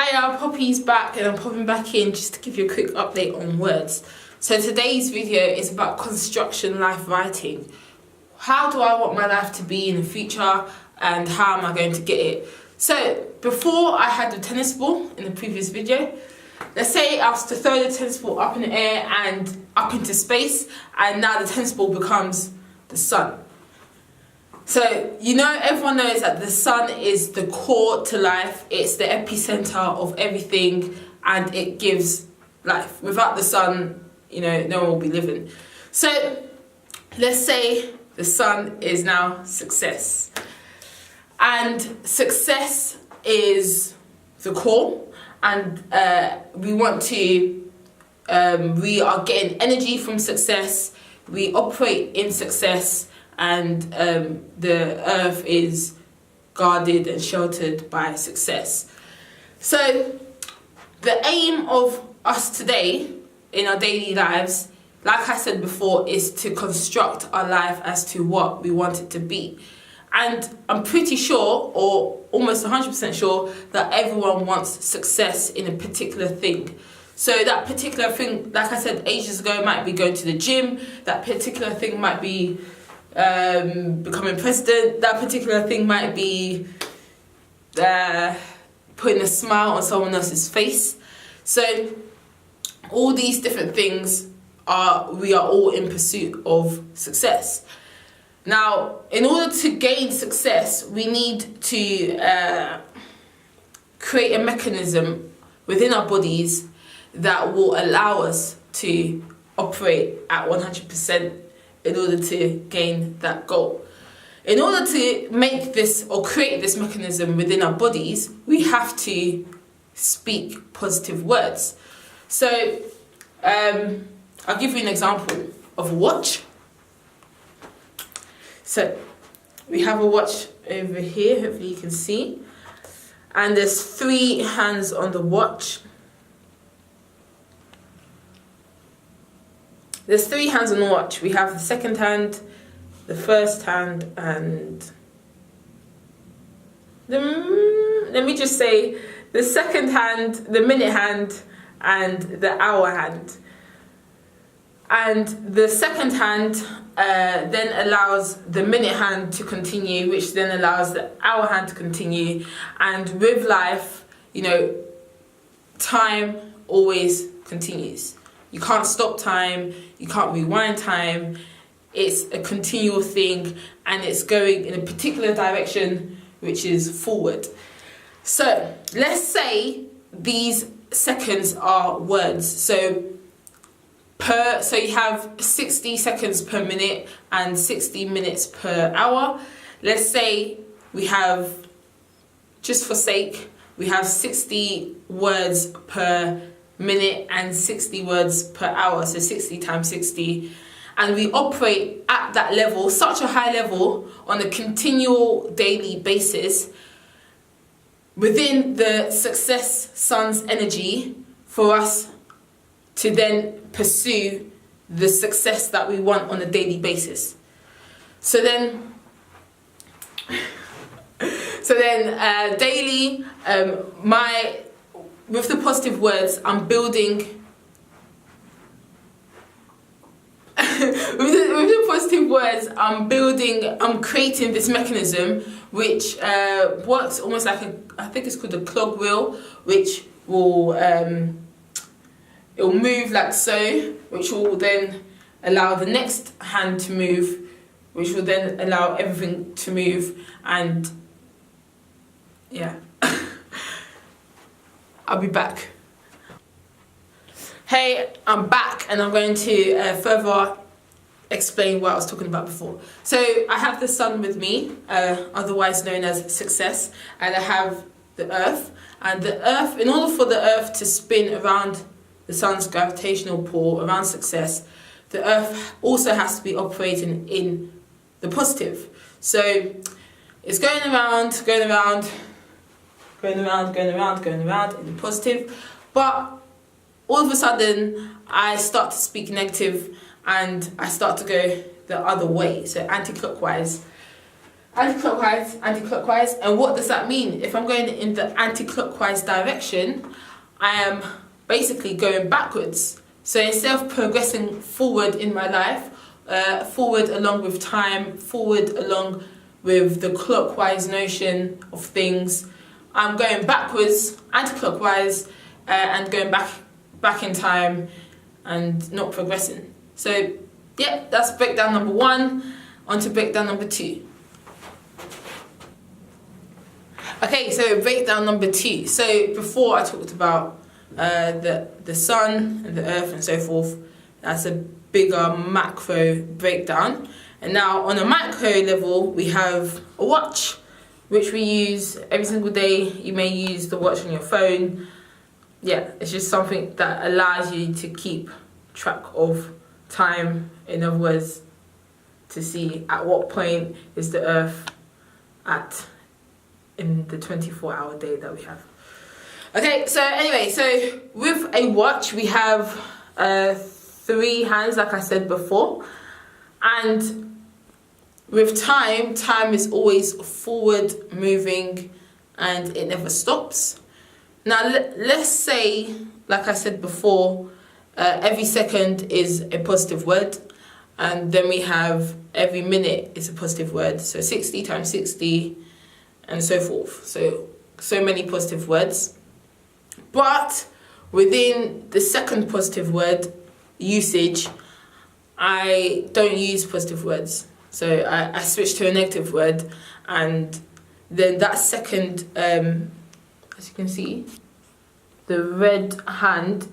Hiya, Poppy's back and I'm popping back in just to give you a quick update on words. So today's video is about construction life writing. How do I want my life to be in the future and how am I going to get it? So before I had the tennis ball in the previous video, let's say I was to throw the tennis ball up in the air and up into space, and now the tennis ball becomes the sun. So, everyone knows that the sun is the core to life. It's the epicenter of everything and it gives life. Without the sun, no one will be living. So, let's say the sun is now success. And success is the core. And we are getting energy from success. We operate in success. And the earth is guarded and sheltered by success. So the aim of us today in our daily lives, like I said before, is to construct our life as to what we want it to be. And I'm pretty sure, or almost 100% sure, that everyone wants success in a particular thing. So that particular thing, like I said ages ago, might be going to the gym. That particular thing might be becoming president. That particular thing might be putting a smile on someone else's face. So all these different things we are all in pursuit of success. Now, in order to gain success, we need to create a mechanism within our bodies that will allow us to operate at 100% in order to gain that goal. In order to make this or create this mechanism within our bodies, we have to speak positive words. So I'll give you an example of a watch. So we have a watch over here, hopefully you can see. And there's 3 hands on the watch. There's 3 hands on the watch. We have the second hand, the first hand, and let me just say the second hand, the minute hand, and the hour hand. And the second hand then allows the minute hand to continue, which then allows the hour hand to continue. And with life, time always continues. You can't stop time, you can't rewind time. It's a continual thing and it's going in a particular direction, which is forward. So let's say these seconds are words. So you have 60 seconds per minute and 60 minutes per hour. Let's say we have, just for sake, we have 60 words per minute and 60 words per hour, so 60 times 60, and we operate at that level, such a high level, on a continual daily basis within the success sun's energy for us to then pursue the success that we want on a daily basis. So then daily, with the positive words, I'm building. with the positive words, I'm creating this mechanism which works almost like I think it's called a clog wheel, which will it'll move like so, which will then allow the next hand to move, which will then allow everything to move, and yeah. I'll be back. Hey, I'm back and I'm going to further explain what I was talking about before. So I have the sun with me, otherwise known as success, and I have the earth. And the earth, in order for the earth to spin around the sun's gravitational pull around success, the earth also has to be operating in the positive. So it's going around in the positive, but all of a sudden I start to speak negative and I start to go the other way, so anti-clockwise. Anti-clockwise, anti-clockwise. And what does that mean? If I'm going in the anti-clockwise direction, I am basically going backwards. So instead of progressing forward in my life, forward along with time, forward along with the clockwise notion of things, I'm going backwards, anti-clockwise, and going back in time and not progressing. So yeah, that's breakdown number 1. On to breakdown number 2. Okay, so breakdown number 2. So before I talked about the sun and the earth and so forth. That's a bigger macro breakdown. And now on a macro level, we have a watch, which we use every single day. You may use the watch on your phone. Yeah, it's just something that allows you to keep track of time. In other words, to see at what point is the earth at in the 24-hour day that we have. Okay, so anyway, so with a watch, we have 3 hands, like I said before. And with time is always forward moving and it never stops. Now, let's say, like I said before, every second is a positive word. And then we have every minute is a positive word. So 60 times 60 and so forth. So many positive words. But within the second positive word usage, I don't use positive words. So I switch to a negative word, and then that second, as you can see, the red hand,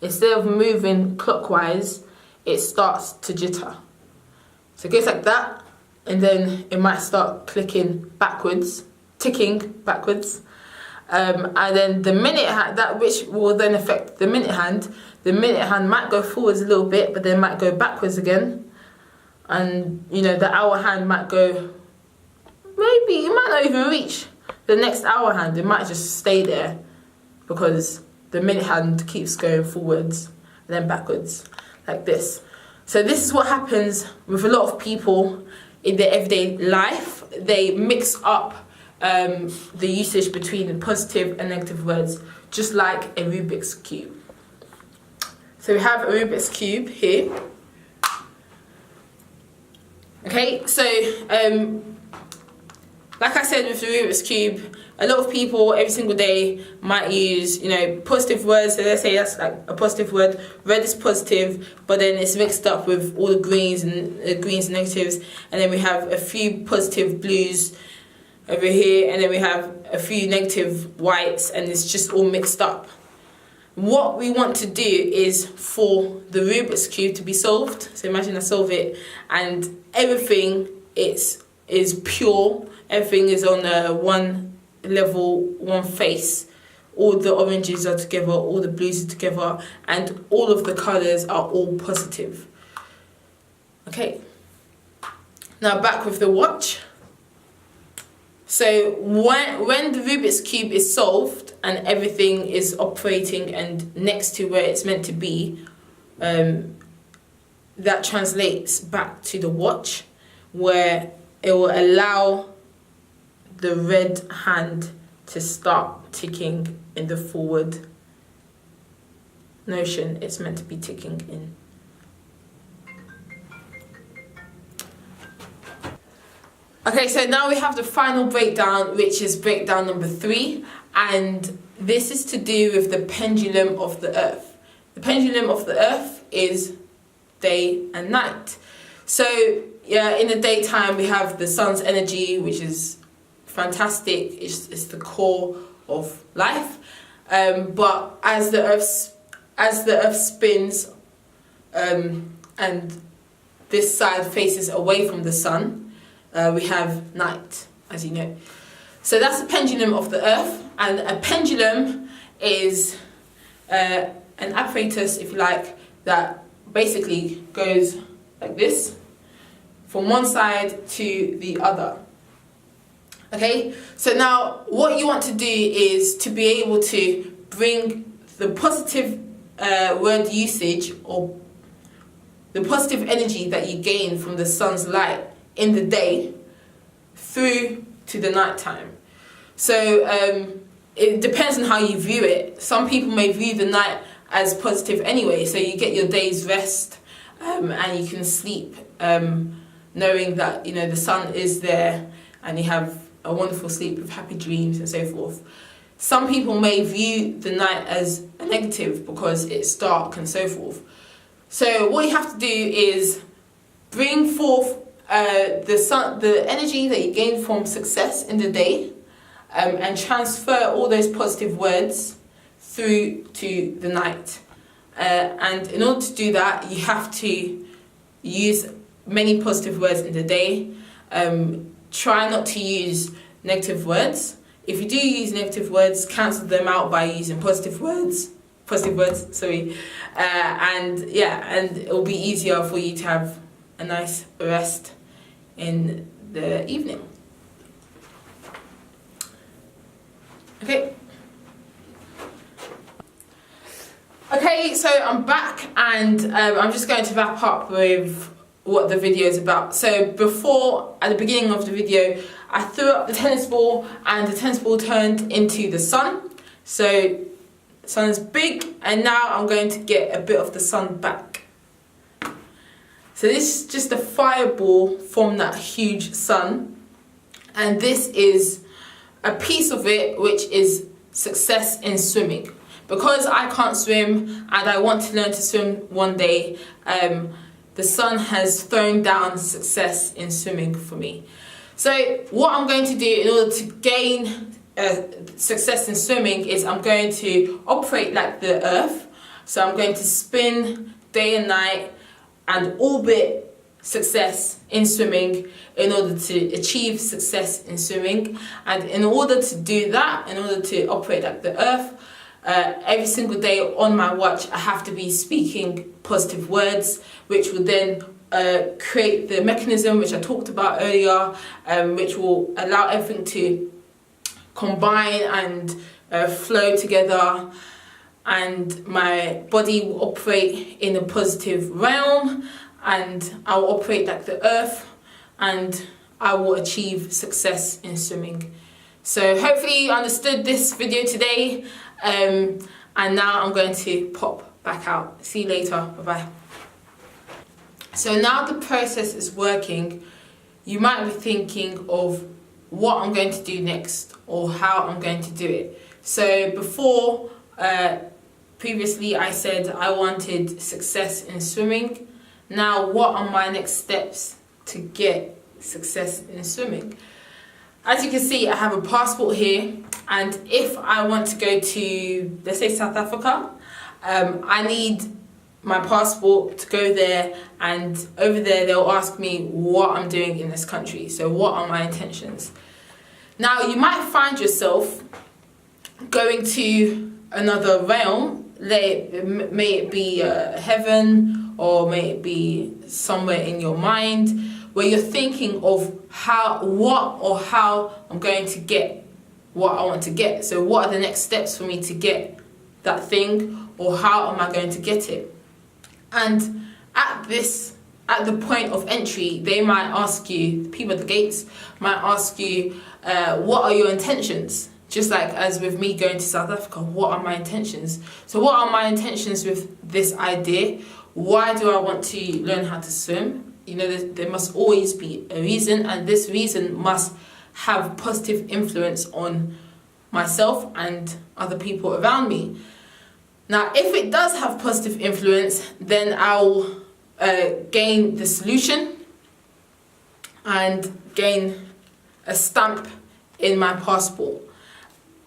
instead of moving clockwise, it starts to jitter. So it goes like that, and then it might start ticking backwards. And then the minute hand, that which will then affect the minute hand might go forwards a little bit, but then might go backwards again. And, you know, the hour hand might go, maybe, it might not even reach the next hour hand. It might just stay there because the minute hand keeps going forwards and then backwards, like this. So this is what happens with a lot of people in their everyday life. They mix up the usage between the positive and negative words, just like a Rubik's Cube. So we have a Rubik's Cube here. Okay, so like I said with the Rubik's Cube, a lot of people every single day might use, you know, positive words. So let's say that's like a positive word. Red is positive, but then it's mixed up with all the greens and negatives. And then we have a few positive blues over here, and then we have a few negative whites, and it's just all mixed up. What we want to do is for the Rubik's Cube to be solved. So imagine I solve it, and everything is pure. Everything is on one level, one face. All the oranges are together, all the blues are together, and all of the colours are all positive. Okay. Now back with the watch. So when the Rubik's Cube is solved and everything is operating and next to where it's meant to be, that translates back to the watch, where it will allow the red hand to start ticking in the forward notion it's meant to be ticking in. Okay, so now we have the final breakdown, which is breakdown number 3, and this is to do with the pendulum of the earth. The pendulum of the earth is day and night. So yeah, in the daytime we have the sun's energy, which is fantastic. It's the core of life. But as the earth spins, and this side faces away from the sun, we have night, as you know. So that's the pendulum of the earth, and a pendulum is an apparatus, if you like, that basically goes like this, from one side to the other. Okay, so now what you want to do is to be able to bring the positive word usage, or the positive energy that you gain from the sun's light in the day, through to the night time. So it depends on how you view it. Some people may view the night as positive anyway, so you get your day's rest, and you can sleep knowing that, you know, the sun is there, and you have a wonderful sleep with happy dreams and so forth. Some people may view the night as a negative because it's dark and so forth. So what you have to do is bring forth the energy that you gain from success in the day, and transfer all those positive words through to the night. And in order to do that, you have to use many positive words in the day. Try not to use negative words. If you do use negative words, cancel them out by using positive words. And it will be easier for you to have a nice rest in the evening. Okay, so I'm back, and I'm just going to wrap up with what the video is about. So before, at the beginning of the video, I threw up the tennis ball, and the tennis ball turned into the sun. So the sun is big, and now I'm going to get a bit of the sun back. So this is just a fireball from that huge sun, and this is a piece of it which is success in swimming. Because I can't swim and I want to learn to swim one day, the sun has thrown down success in swimming for me. So what I'm going to do in order to gain success in swimming is I'm going to operate like the earth. So I'm going to spin day and night and orbit success in swimming in order to achieve success in swimming. And in order to do that, in order to operate like the earth, every single day on my watch, I have to be speaking positive words, which will then create the mechanism which I talked about earlier, which will allow everything to combine and flow together, and my body will operate in a positive realm, and I will operate like the earth, and I will achieve success in swimming. So hopefully you understood this video today. And now I'm going to pop back out. See you later. Bye-bye. So now the process is working, you might be thinking of what I'm going to do next or how I'm going to do it. So before, previously I said I wanted success in swimming. Now what are my next steps to get success in swimming? As you can see, I have a passport here, and if I want to go to, let's say, South Africa, I need my passport to go there, and over there they'll ask me what I'm doing in this country. So what are my intentions? Now you might find yourself going to another realm, may it be heaven, or may it be somewhere in your mind, where you're thinking of how I'm going to get what I want to get. So what are the next steps for me to get that thing, or how am I going to get it? And at the point of entry, they might ask you, the people at the gates might ask you, what are your intentions? Just like as with me going to South Africa, what are my intentions? So what are my intentions with this idea? Why do I want to learn how to swim? You know, there must always be a reason, and this reason must have positive influence on myself and other people around me. Now, if it does have positive influence, then I'll gain the solution and gain a stamp in my passport,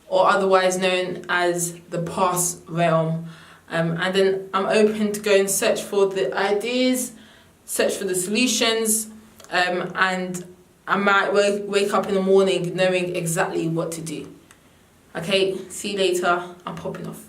or otherwise known as the pass realm. And then I'm open to go and search for the ideas, search for the solutions, and I might wake up in the morning knowing exactly what to do. Okay, see you later. I'm popping off.